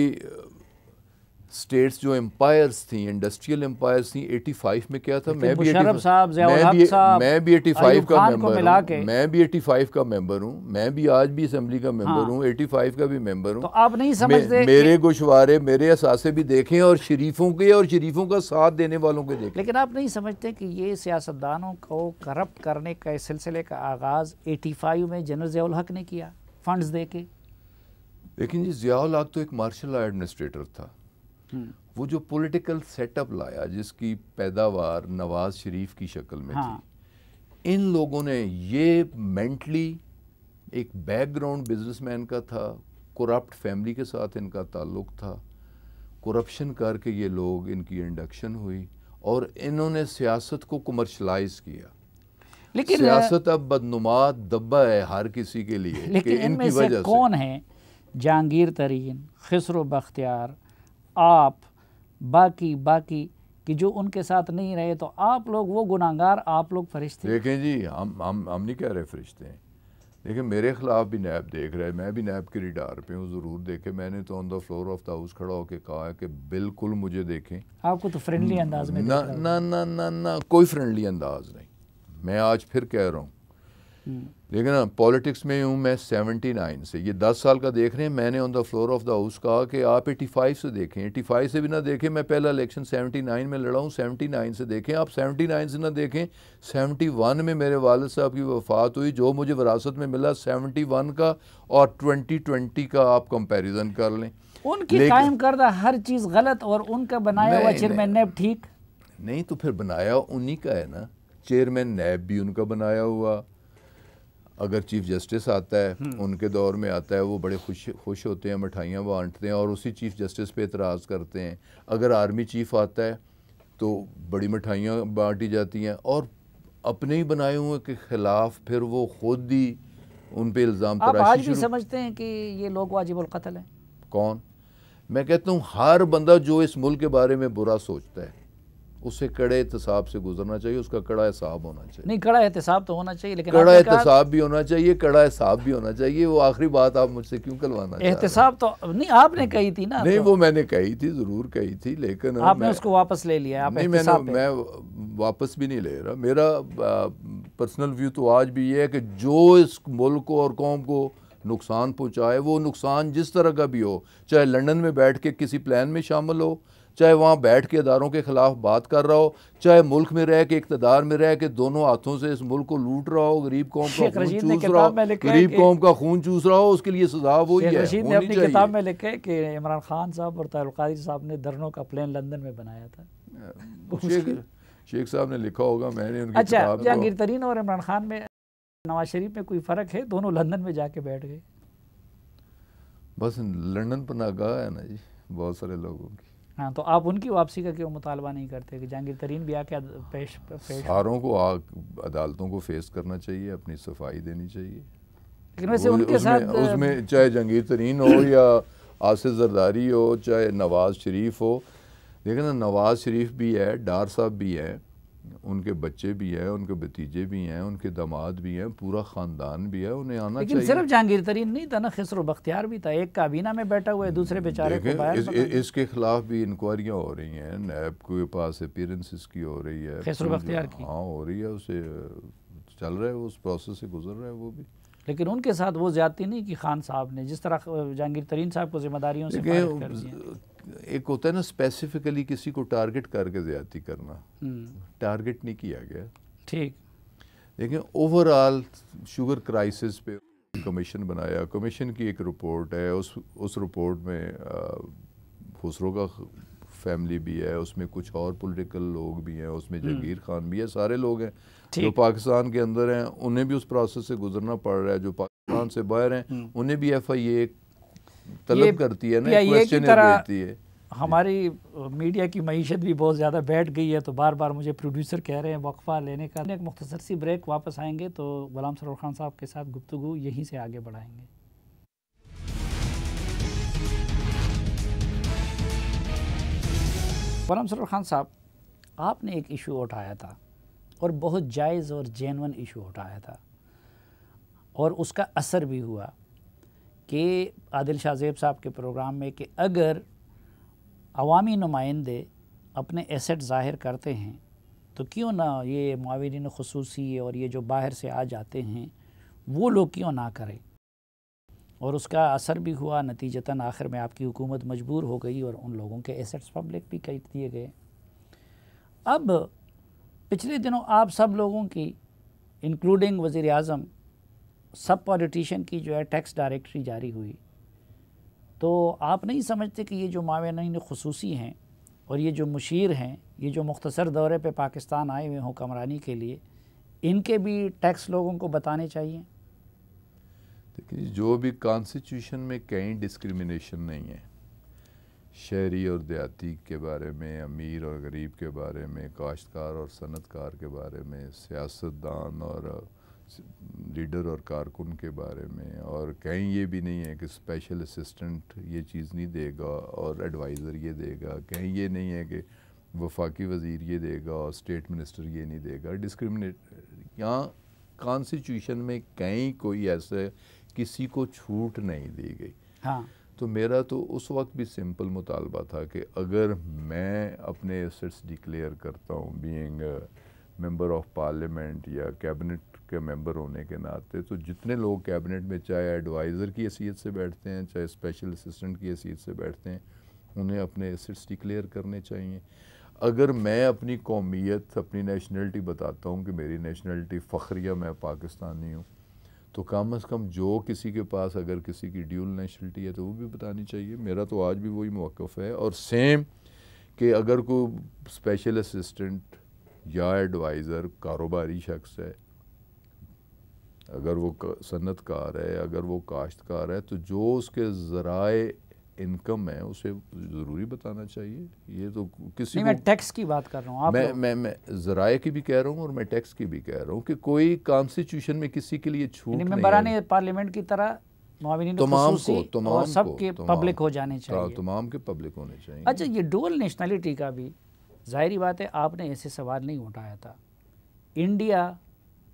S3: स्टेट्स जो एम्पायर्स थी, इंडस्ट्रियल एम्पायर्स थी, 85 में क्या था, मैं भी 85 का मेंबर हूँ, मैं भी आज भी असम्बली का मेंबर हूँ, 85 का भी मेंबर हूँ।
S2: तो आप नहीं समझते
S3: मेरे गोशवारे, मेरे असासे भी देखें, और शरीफों के और शरीफों का साथ देने वालों के देखें।
S2: लेकिन आप नहीं समझते कि ये सियासतदानों को करप्ट करने का इस सिलसिले का आगाज़ 85 में जनरल ज़ियाउल हक ने किया, फंड्स दे के?
S3: लेकिन जी ज़ियाउल हक तो एक मार्शल आर्ट एडमिनिस्ट्रेटर था। वो जो पॉलिटिकल सेटअप लाया, जिसकी पैदावार नवाज शरीफ की शक्ल में थी, इन लोगों ने ये मेंटली एक बैकग्राउंड बिजनेसमैन का था, करप्ट फैमिली के साथ इनका ताल्लुक था, करप्शन करके ये लोग, इनकी इंडक्शन हुई और इन्होंने सियासत को कमर्शलाइज किया। लेकिन सियासत अब बदनुमा दब्बा है हर किसी के लिए।
S2: लेकिन इनकी वजह से कौन है? जहांगीर तरीन, खिसरो बख्तियार, आप, बाकी कि जो उनके साथ नहीं रहे, तो आप लोग वो गुनाहगार, आप लोग फरिश्ते।
S3: देखें जी, हम नहीं कह रहे फरिश्ते हैं, लेकिन मेरे खिलाफ भी नैब देख रहे हैं, मैं भी नैब के रिडार पे हूँ, ज़रूर देखें। मैंने तो on the floor of the house खड़ा होकर कहा है कि बिल्कुल मुझे देखें।
S2: आपको तो फ्रेंडली अंदाज में
S3: ना ना ना ना ना कोई फ्रेंडली अंदाज नहीं, मैं आज फिर कह रहा हूँ। लेकिन पॉलिटिक्स में हूँ मैं 79 से, ये 10 साल का देख रहे हैं। मैंने on the floor of the house कहा कि आप 85 से देखें, 85 से भी ना देखें, मैं पहला इलेक्शन 79 में लड़ा हूँ, 79 से देखें, आप 79 से ना देखें, 71 में मेरे वालिद साहब की वफ़ात हुई, जो मुझे विरासत में मिला 71 का और 2020 का आप कंपैरिजन कर लें।
S2: उनकी कायम करदा हर चीज़ गलत और उनका बनाया हुआ चेयरमैन नैब ठीक
S3: नहीं, तो फिर बनाया उन्हीं का है ना, चेयरमैन नैब भी उनका बनाया हुआ। अगर चीफ जस्टिस आता है, उनके दौर में आता है, वो बड़े खुश होते हैं, मिठाइयाँ बांटते हैं और उसी चीफ जस्टिस पे एतराज़ करते हैं। अगर आर्मी चीफ आता है तो बड़ी मिठाइयाँ बांटी जाती हैं, और अपने ही बनाए हुए के ख़िलाफ़ फिर वो खुद ही उन पे इल्ज़ाम तराशी।
S2: आप आज भी समझते हैं कि ये लोग वाजिबुल कत्ल हैं?
S3: कौन? मैं कहता हूँ हर बंदा जो इस मुल्क के बारे में बुरा सोचता है उसे कड़े एहतसाब से गुजरना चाहिए, उसका कड़ा हिसाब होना चाहिए।
S2: नहीं, कड़ा एहतसाब तो होना चाहिए, लेकिन
S3: कड़ा एहतसाब भी होना चाहिए, कड़ा हिसाब भी होना चाहिए। वो आखिरी बात आप मुझसे क्यों करवाना?
S2: एहतसाब तो नहीं, आपने कही थी ना।
S3: नहीं, वो मैंने कही थी, ज़रूर कही थी, लेकिन
S2: आपने उसको वापस ले लिया।
S3: नहीं, मैं वापस भी नहीं ले रहा। मेरा पर्सनल व्यू तो आज भी ये है कि जो इस मुल्क को और कौम को नुकसान पहुँचाए, वो नुकसान जिस तरह का भी हो, चाहे लंदन में बैठ के किसी प्लान में शामिल हो, चाहे वहाँ बैठ के इदारों के ख़िलाफ़ बात कर रहा हो, चाहे मुल्क में रह के इक़्तिदार में रह के दोनों हाथों से इस मुल्क को लूट रहा हो, गरीब कौम का खून चूस रहा हो, गरीब कौम का खून चूस रहा हो, उसके लिए सजा वो ही है।
S2: रशीद ने अपनी किताब में लिखा है कि इमरान खान साहब और तारिक कादरी साहब ने धरनों का प्लान लंदन में बनाया था।
S3: शेख साहब ने लिखा होगा, मैंने उनकी
S2: अच्छा,
S3: किताब
S2: जहांगीर तरीन और इमरान खान में, नवाज शरीफ में कोई फ़र्क है? दोनों लंदन में जाके बैठ गए।
S3: बस लंदन पर नागाह है ना जी बहुत सारे लोगों की।
S2: हाँ, तो आप उनकी वापसी का क्यों मुतालबा नहीं करते कि जहांगीर तरीन भी आके पेश
S3: सारों को अदालतों को फेस करना चाहिए, अपनी सफाई देनी चाहिए।
S2: लेकिन वैसे उनके साथ
S3: उसमें चाहे जहांगीर तरीन हो या आसिफ जरदारी हो, चाहे नवाज शरीफ हो, देखें ना, नवाज शरीफ भी है, डार साहब भी हैं, उनके बच्चे भी हैं, उनके भतीजे भी हैं, उनके दामाद भी हैं, पूरा ख़ानदान भी है, उन्हें आना चाहिए।
S2: लेकिन सिर्फ जहांगीर तरीन नहीं था ना, खिसरो बख्तियार भी था, एक काबीना में बैठा हुआ है, दूसरे बेचारे को बाहर।
S3: इसके खिलाफ भी इंक्वायरियाँ हो रही हैं, नैब के पास अपीयरेंसेस की हो रही है,
S2: खिसरो बख्तियार की।
S3: हाँ हो रही है, उसे चल रहा है, उस प्रोसेस से गुजर रहा है वो भी।
S2: लेकिन उनके साथ वो ज्यादती नहीं कि खान साहब ने जिस तरह जहांगीर तरीन साहब को जिम्मेदारियों से फारिग कर दिया।
S3: एक होता है ना स्पेसिफिकली किसी को टारगेट करके ज्यादती करना, टारगेट नहीं किया गया, ठीक। लेकिन ओवरऑल शुगर क्राइसिस पे कमीशन बनाया, कमीशन की एक रिपोर्ट है, उस रिपोर्ट में खुसरो का फैमिली भी है, उसमें कुछ और पॉलिटिकल लोग भी हैं, उसमें जहांगीर खान भी है, सारे लोग हैं जो पाकिस्तान के अंदर हैं, उन्हें भी उस प्रोसेस से गुजरना पड़ रहा है। जो पाकिस्तान से बाहर हैं उन्हें भी FIA तलब करती है ना, क्वेश्चन भेजती है।
S2: हमारी मीडिया की मईशत भी बहुत ज़्यादा बैठ गई है, तो बार बार मुझे प्रोड्यूसर कह रहे हैं वक्फा लेने का। एक मुख्तसर सी ब्रेक, वापस आएंगे तो गुलाम सरवर खान साहब के साथ गुफ्तगू यहीं से आगे बढ़ाएंगे। गुलाम सरवर खान साहब, आपने एक इशू उठाया था और बहुत जायज़ और जेन्युइन इशू उठाया था, और उसका असर भी हुआ कि आदिल शाहजेब साहब के प्रोग्राम में कि अगर अवामी नुमाइंदे अपने एसेट ज़ाहिर करते हैं तो क्यों ना ये मुआविनीन खुसूसी और ये जो बाहर से आ जाते हैं वो लोग क्यों ना करें। और उसका असर भी हुआ, नतीजतन आखिर में आपकी हुकूमत मजबूर हो गई और उन लोगों के एसेट्स पब्लिक भी कर दिए गए। अब पिछले दिनों आप सब लोगों की इंक्लूडिंग वज़ीर आज़म, सब पॉलिटिशियन की जो है टैक्स डायरेक्टरी जारी हुई, तो आप नहीं समझते कि ये जो मुआविनीन खुसूसी हैं और ये जो मुशीर हैं, ये जो मुख्तसर दौरे पे पाकिस्तान आए हुए हुक्मरानी के लिए, इनके भी टैक्स लोगों को बताने चाहिए?
S3: देखिए, जो भी कॉन्स्टिट्यूशन में कहीं डिस्क्रिमिनेशन नहीं है, शहरी और देहाती के बारे में, अमीर और गरीब के बारे में, काश्तकार और सनतकार के बारे में, सियासतदान और लीडर और कारकुन के बारे में, और कहीं ये भी नहीं है कि स्पेशल असिस्टेंट ये चीज़ नहीं देगा और एडवाइज़र ये देगा, कहीं ये नहीं है कि वफाकी वज़ीर ये देगा और स्टेट मिनिस्टर ये नहीं देगा। डिस्क्रिमिनेट यहाँ कॉन्स्टिट्यूशन में कहीं कोई ऐसे किसी को छूट नहीं दी गई।
S2: हाँ, तो
S3: मेरा तो उस वक्त भी सिंपल मुतालबा था कि अगर मैं अपने एसेट्स डिक्लेयर करता हूँ बीइंग मेंबर ऑफ पार्लियामेंट या कैबिनेट के मेंबर होने के नाते, तो जितने लोग कैबिनेट में चाहे एडवाइज़र की हैसियत से बैठते हैं, चाहे स्पेशल असिस्टेंट की हैसियत से बैठते हैं, उन्हें अपने एसेट्स डिक्लेयर करने चाहिए। अगर मैं अपनी कौमियत, अपनी नेशनलिटी बताता हूँ कि मेरी नेशनलिटी फ़ख्रिया, मैं पाकिस्तानी हूँ, तो कम से कम जो किसी के पास अगर किसी की ड्यूल नेशनलिटी है तो वो भी बतानी चाहिए। मेरा तो आज भी वही मौक़िफ़ है। और सेम कि अगर कोई स्पेशल असिस्टेंट या एडवाइज़र कारोबारी शख्स है, अगर वो सनतकार है, अगर वो काश्तकार है, तो जो उसके ज़राए इनकम है उसे ज़रूरी बताना चाहिए। ये तो किसी
S2: नहीं, मैं टैक्स की बात कर रहा हूँ।
S3: मैं ज़राए की भी कह रहा हूँ और मैं टैक्स की भी कह रहा हूँ कि कोई कॉन्स्टिट्यूशन में किसी के लिए छूट नहीं है।
S2: मेंबराने पार्लियामेंट की तरह मुआविनीन खुसूसी और सबके पब्लिक हो जाने चाहिए,
S3: तमाम के पब्लिक होने चाहिए।
S2: अच्छा, ये डुअल नेशनलिटी का भी ज़ाहिरी बात है आपने ऐसे सवाल नहीं उठाया था। इंडिया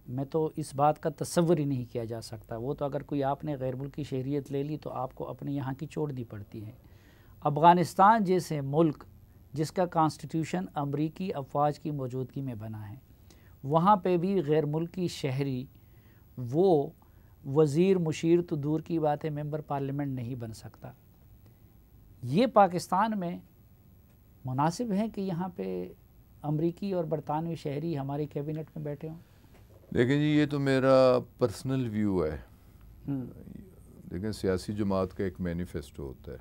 S2: में तो इस बात का तस्वर ही नहीं किया जा सकता। वो तो अगर कोई आपने गैर मुल्की शहरियत ले ली तो आपको अपने यहाँ की छोड़नी पड़ती है। अफ़गानिस्तान जैसे मुल्क जिसका कॉन्स्टिट्यूशन अमरीकी अफवाज की मौजूदगी में बना है, वहाँ पे भी गैर मुल्की शहरी वो वज़ीर मुशीर तो दूर की बात है, मेंबर पार्लियामेंट नहीं बन सकता। ये पाकिस्तान में मुनासिब है कि यहाँ पे अमरीकी और बरतानवी शहरी हमारी कैबिनेट में बैठे हों?
S3: देखिए जी, ये तो मेरा पर्सनल व्यू है। देखें, सियासी जमात का एक मैनिफेस्टो होता है,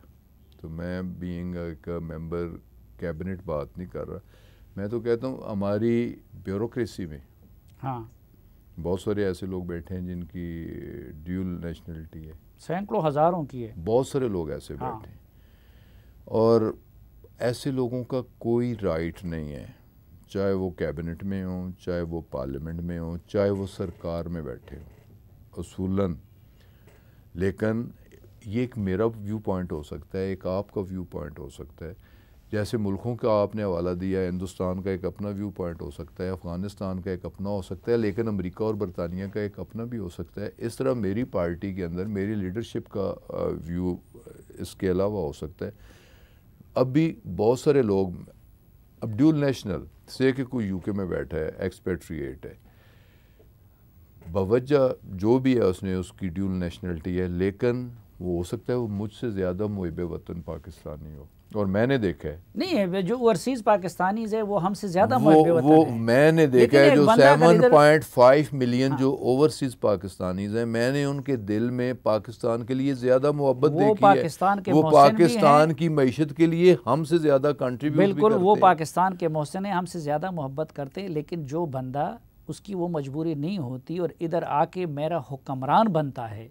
S3: तो मैं बीइंग एक मेंबर कैबिनेट बात नहीं कर रहा। मैं तो कहता हूँ हमारी ब्यूरोक्रेसी में
S2: हाँ,
S3: बहुत सारे ऐसे लोग बैठे हैं जिनकी ड्यूल नेशनलिटी है,
S2: सैकड़ों हज़ारों की है।
S3: बहुत सारे लोग ऐसे
S2: हाँ।
S3: बैठे हैं, और ऐसे लोगों का कोई राइट नहीं है, चाहे वो कैबिनेट में हों, चाहे वो पार्लियामेंट में हों, चाहे वो सरकार में बैठे हों, उसूलन। लेकिन ये एक मेरा व्यू पॉइंट हो सकता है, एक आपका व्यू पॉइंट हो सकता है। जैसे मुल्कों का आपने हवाला दिया, हिंदुस्तान का एक अपना व्यू पॉइंट हो सकता है, अफ़गानिस्तान का एक अपना हो सकता है, लेकिन अमेरिका और बरतानिया का एक अपना भी हो सकता है। इस तरह मेरी पार्टी के अंदर मेरी लीडरशिप का व्यू इसके अलावा हो सकता है। अब भी बहुत सारे लोग, अब ड्यूल नेशनल से कि कोई यूके में बैठा है, एक्सपेट्रिएट है, बवजह जो भी है उसने उसकी ड्यूल नेशनलिटी है, लेकिन वो हो सकता है वो मुझसे ज़्यादा मुहिब वतन पाकिस्तानी हो। और मैंने देखा है,
S2: नहीं है जो ओवरसीज पाकिस्तानीज है वो हमसे ज़्यादा
S3: वो मैंने देखा है जो 7.5 मिलियन
S2: हाँ।
S3: जो ओवरसीज पाकिस्तानीज हैं, मैंने उनके दिल में पाकिस्तान के लिए ज़्यादा मोहब्बत देखी
S2: पाकिस्तान
S3: है।
S2: के
S3: वो
S2: मोहसिन भी
S3: पाकिस्तान की मईशत के लिए हमसे ज़्यादा कंट्रीब्यूट भी
S2: बिल्कुल
S3: करते
S2: वो
S3: हैं।
S2: पाकिस्तान के मोहसिन है, हमसे ज़्यादा मोहब्बत करते हैं। लेकिन जो बंदा उसकी वो मजबूरी नहीं होती और इधर आके मेरा हुक्मरान बनता है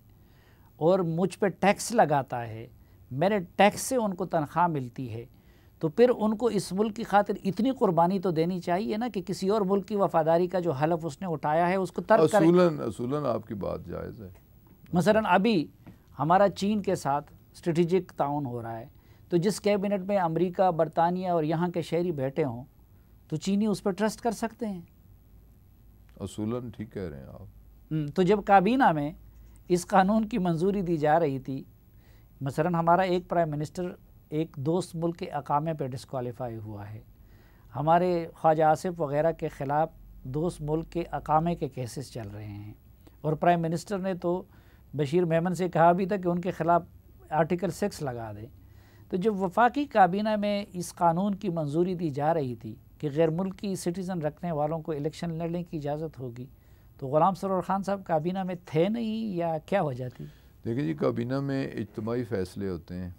S2: और मुझ पे टैक्स लगाता है, मेरे टैक्स से उनको तनख्वाह मिलती है, तो फिर उनको इस मुल्क की खातिर इतनी कुर्बानी तो देनी चाहिए ना कि किसी और मुल्क की वफादारी का जो हलफ उसने उठाया है उसको तर्क करे।
S3: असूलन आपकी बात जायज़ है।
S2: मसलन अभी हमारा चीन के साथ स्ट्रेटेजिक ताउन हो रहा है, तो जिस कैबिनेट में अमेरिका, बरतानिया और यहाँ के शहरी बैठे हों तो चीनी उस पर ट्रस्ट कर सकते हैं।
S3: असूलन ठीक कह रहे हैं आप।
S2: तो जब काबीना में इस कानून की मंजूरी दी जा रही थी, मसलन हमारा एक प्राइम मिनिस्टर एक दोस्त मुल्क के अकामे पे डिस्क्वालीफाई हुआ है, हमारे ख्वाजा आसिफ वगैरह के ख़िलाफ़ दोस्त मुल्क के अकामे के केसेस चल रहे हैं, और प्राइम मिनिस्टर ने तो बशीर मेमन से कहा भी था कि उनके ख़िलाफ़ आर्टिकल 6 लगा दें। तो जब वफाकी काबीना में इस कानून की मंजूरी दी जा रही थी कि गैर मुल्की सिटीज़न रखने वालों को इलेक्शन लड़ने की इजाज़त होगी, तो ग़ुलाम सरवर ख़ान साहब काबीना में थे नहीं या क्या हो जाती?
S3: देखिए जी, काबीना में इज्तिमाई फ़ैसले होते हैं,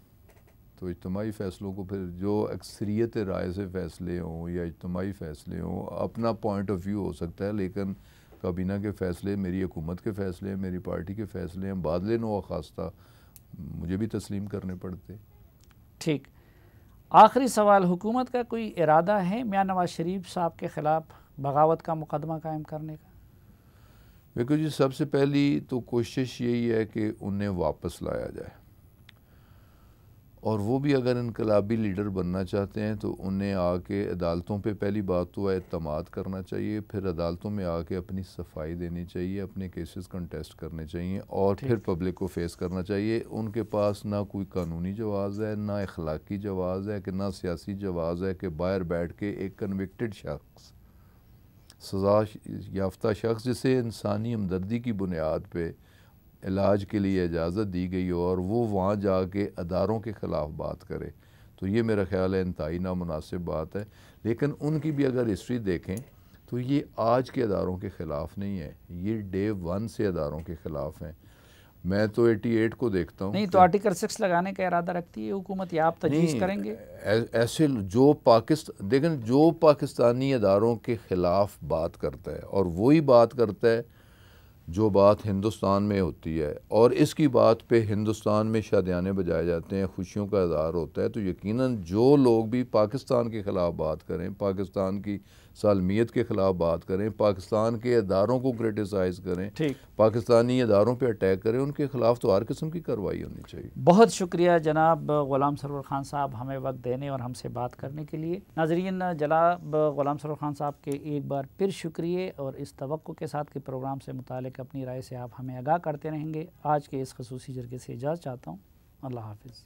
S3: तो इज्तिमाई फ़ैसलों को फिर जो अक्सरियत राय से फ़ैसले हों या इज्तिमाई फ़ैसले हों, अपना पॉइंट ऑफ व्यू हो सकता है, लेकिन काबीना के फ़ैसले मेरी हुकूमत के फ़ैसले हैं, मेरी पार्टी के फ़ैसले हैं, बादले नो खास्ता मुझे भी तस्लीम करने पड़ते।
S2: ठीक, आखिरी सवाल, हुकूमत का कोई इरादा है मियां नवाज शरीफ साहब के ख़िलाफ़ बगावत का मुकदमा कायम करने का?
S3: देखो जी, सबसे पहली तो कोशिश यही है कि उन्हें वापस लाया जाए, और वो भी अगर इनकलाबी लीडर बनना चाहते हैं तो उन्हें आके अदालतों पे पहली बात तो एतमाद करना चाहिए, फिर अदालतों में आके अपनी सफाई देनी चाहिए, अपने केसेस कंटेस्ट करने चाहिए, और फिर पब्लिक को फेस करना चाहिए। उनके पास ना कोई कानूनी जवाज़ है, ना अखलाकी जवाज़ है, कि ना सियासी जवाज़ है कि बाहर बैठ के एक कन्विक्टेड शख्स, सज़ा याफ्ता शख्स जिसे इंसानी हमदर्दी की बुनियाद पे इलाज के लिए इजाज़त दी गई हो, और वो वहाँ जाके अदारों के ख़िलाफ़ बात करे, तो ये मेरा ख़्याल है इंतहाई नामुनासिब बात है। लेकिन उनकी भी अगर हिस्ट्री देखें तो ये आज के अदारों के ख़िलाफ़ नहीं है, ये डे 1 से अदारों के ख़िलाफ़ हैं। मैं तो 88 को देखता हूँ।
S2: नहीं तो आर्टिकल 6 लगाने का इरादा रखती है हुकूमत, या आप तजवीज़ करेंगे?
S3: ऐसे जो देखें, जो पाकिस्तानी अदारों के ख़िलाफ़ बात करता है और वही बात करता है जो बात हिंदुस्तान में होती है, और इसकी बात पे हिंदुस्तान में शादियाने बजाए जाते हैं, खुशियों का इज़हार होता है, तो यकीनन जो लोग भी पाकिस्तान के ख़िलाफ़ बात करें, पाकिस्तान की सालमियत के ख़िलाफ़ बात करें, पाकिस्तान के अदारों को क्रिटिसाइज़ करें, पाकिस्तानी अदारों पे अटैक करें, उनके ख़िलाफ़ तो हर किस्म की कार्रवाई होनी चाहिए।
S2: बहुत शुक्रिया जनाब ग़ुलाम सरवर ख़ान साहब हमें वक्त देने और हमसे बात करने के लिए। नाज़रीन, जनाब ग़ुलाम सरवर ख़ान साहब के एक बार फिर शुक्रिया, और इस तवक्को के साथ कि प्रोग्राम से मुतालिक अपनी राय से आप हमें आगाह करते रहेंगे। आज के इस ख़ुसूसी जरगे से इजाज़त चाहता हूँ। अल्लाह हाफ़िज़।